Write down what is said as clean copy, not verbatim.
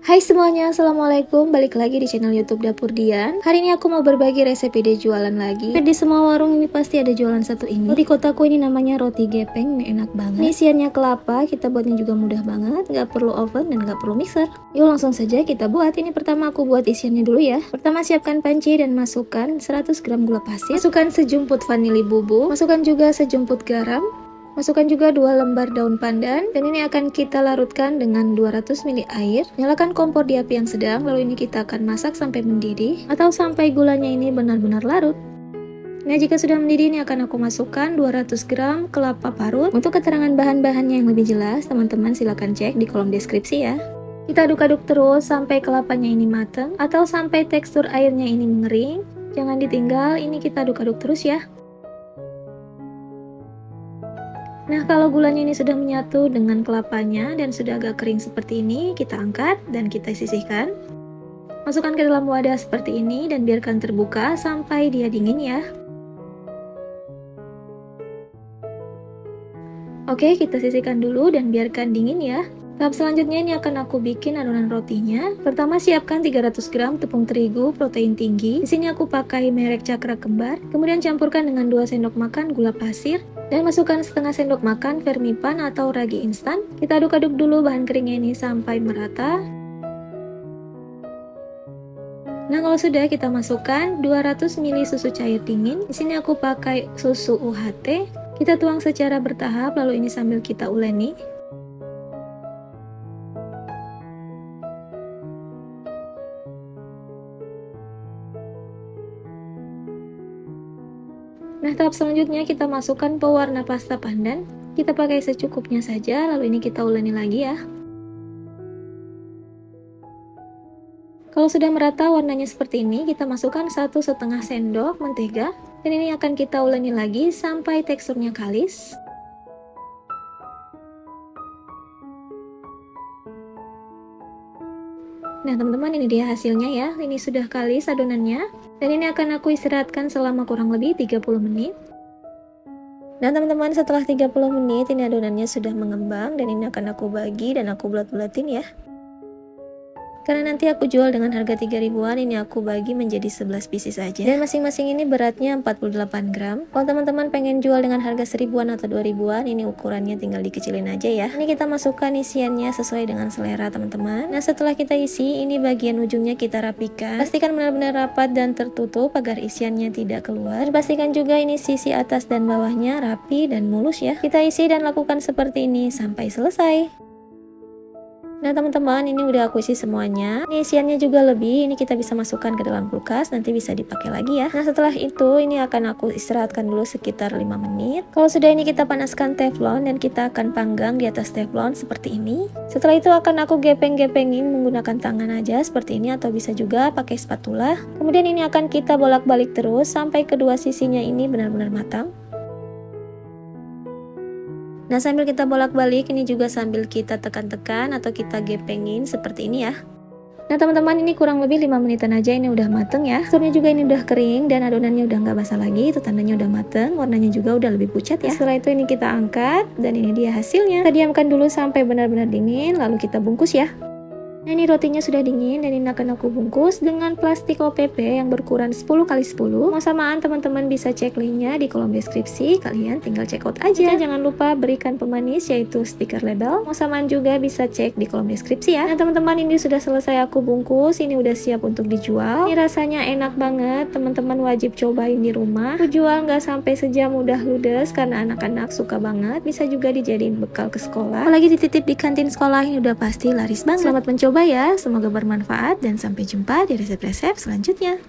Hai semuanya, assalamualaikum. Balik lagi di channel YouTube Dapur Dian. Hari ini aku mau berbagi resep ide jualan lagi. Di semua warung ini pasti ada jualan satu ini. Di kotaku ini namanya roti gepeng. Ini enak banget. Ini isiannya kelapa. Kita buatnya juga mudah banget. Gak perlu oven dan gak perlu mixer. Yuk langsung saja kita buat. Ini pertama aku buat isiannya dulu ya. Pertama siapkan panci dan masukkan 100 gram gula pasir. Masukkan sejumput vanili bubuk. Masukkan juga sejumput garam. Masukkan juga 2 lembar daun pandan dan ini akan kita larutkan dengan 200 ml air. Nyalakan kompor di api yang sedang, lalu ini kita akan masak sampai mendidih atau sampai gulanya ini benar-benar larut. Nah, jika sudah mendidih ini akan aku masukkan 200 gram kelapa parut. Untuk keterangan bahan-bahannya yang lebih jelas, teman-teman silahkan cek di kolom deskripsi ya. Kita aduk-aduk terus sampai kelapanya ini matang atau sampai tekstur airnya ini mengering. Jangan ditinggal, ini kita aduk-aduk terus ya. Nah, kalau gulanya ini sudah menyatu dengan kelapanya dan sudah agak kering seperti ini, kita angkat dan kita sisihkan. Masukkan ke dalam wadah seperti ini dan biarkan terbuka sampai dia dingin ya. Oke, kita sisihkan dulu dan biarkan dingin ya. Tahap selanjutnya ini akan aku bikin adonan rotinya. Pertama siapkan 300 gram tepung terigu protein tinggi. Di sini aku pakai merek Cakra Kembar. Kemudian campurkan dengan 2 sendok makan gula pasir dan masukkan setengah sendok makan Vermipan atau ragi instan. Kita aduk-aduk dulu bahan keringnya ini sampai merata. Nah, kalau sudah kita masukkan 200 ml susu cair dingin. Di sini aku pakai susu UHT. Kita tuang secara bertahap lalu ini sambil kita uleni. Nah, tahap selanjutnya kita masukkan pewarna pasta pandan. Kita pakai secukupnya saja, lalu ini kita uleni lagi ya. Kalau sudah merata warnanya seperti ini, kita masukkan 1,5 sendok mentega. Dan ini akan kita uleni lagi sampai teksturnya kalis. Nah teman-teman, ini dia hasilnya ya. Ini sudah kalis adonannya. Dan ini akan aku istirahatkan selama kurang lebih 30 menit. Dan teman-teman, setelah 30 menit ini adonannya sudah mengembang. Dan ini akan aku bagi dan aku bulat-bulatin ya. Karena nanti aku jual dengan harga 3.000-an, ini aku bagi menjadi 11 pieces saja. Dan masing-masing ini beratnya 48 gram. Kalau teman-teman pengen jual dengan harga 1.000-an atau 2.000-an, ini ukurannya tinggal dikecilin aja ya. Ini kita masukkan isiannya sesuai dengan selera teman-teman. Nah, setelah kita isi, ini bagian ujungnya kita rapikan. Pastikan benar-benar rapat dan tertutup agar isiannya tidak keluar. Pastikan juga ini sisi atas dan bawahnya rapi dan mulus ya. Kita isi dan lakukan seperti ini sampai selesai. Nah teman-teman, ini udah aku isi semuanya. Ini isiannya juga lebih, ini kita bisa masukkan ke dalam kulkas, nanti bisa dipakai lagi ya. Nah setelah itu, ini akan aku istirahatkan dulu sekitar 5 menit. Kalau sudah ini kita panaskan teflon dan kita akan panggang di atas teflon seperti ini. Setelah itu akan aku gepeng-gepengin menggunakan tangan aja seperti ini atau bisa juga pakai spatula. Kemudian ini akan kita bolak-balik terus sampai kedua sisinya ini benar-benar matang. Nah, sambil kita bolak-balik, ini juga sambil kita tekan-tekan atau kita gepengin seperti ini ya. Nah, teman-teman, ini kurang lebih 5 menitan aja ini udah mateng ya. Teksturnya juga ini udah kering dan adonannya udah nggak basah lagi. Itu tandanya udah mateng, warnanya juga udah lebih pucat ya. Setelah itu ini kita angkat dan ini dia hasilnya. Kita diamkan dulu sampai benar-benar dingin, lalu kita bungkus ya. Nah, ini rotinya sudah dingin dan ini akan aku bungkus dengan plastik OPP yang berukuran 10x10. Mau samaan teman-teman bisa cek linknya di kolom deskripsi, kalian tinggal check out aja. Jangan lupa berikan pemanis yaitu stiker label. Mau samaan juga bisa cek di kolom deskripsi ya. Nah teman-teman, ini sudah selesai aku bungkus, ini udah siap untuk dijual. Ini rasanya enak banget, teman-teman wajib cobain di rumah. Aku jual nggak sampai sejam udah ludes karena anak-anak suka banget. Bisa juga dijadiin bekal ke sekolah. Apalagi dititip di kantin sekolah, ini udah pasti laris banget. Selamat mencoba ya, semoga bermanfaat dan sampai jumpa di resep-resep selanjutnya.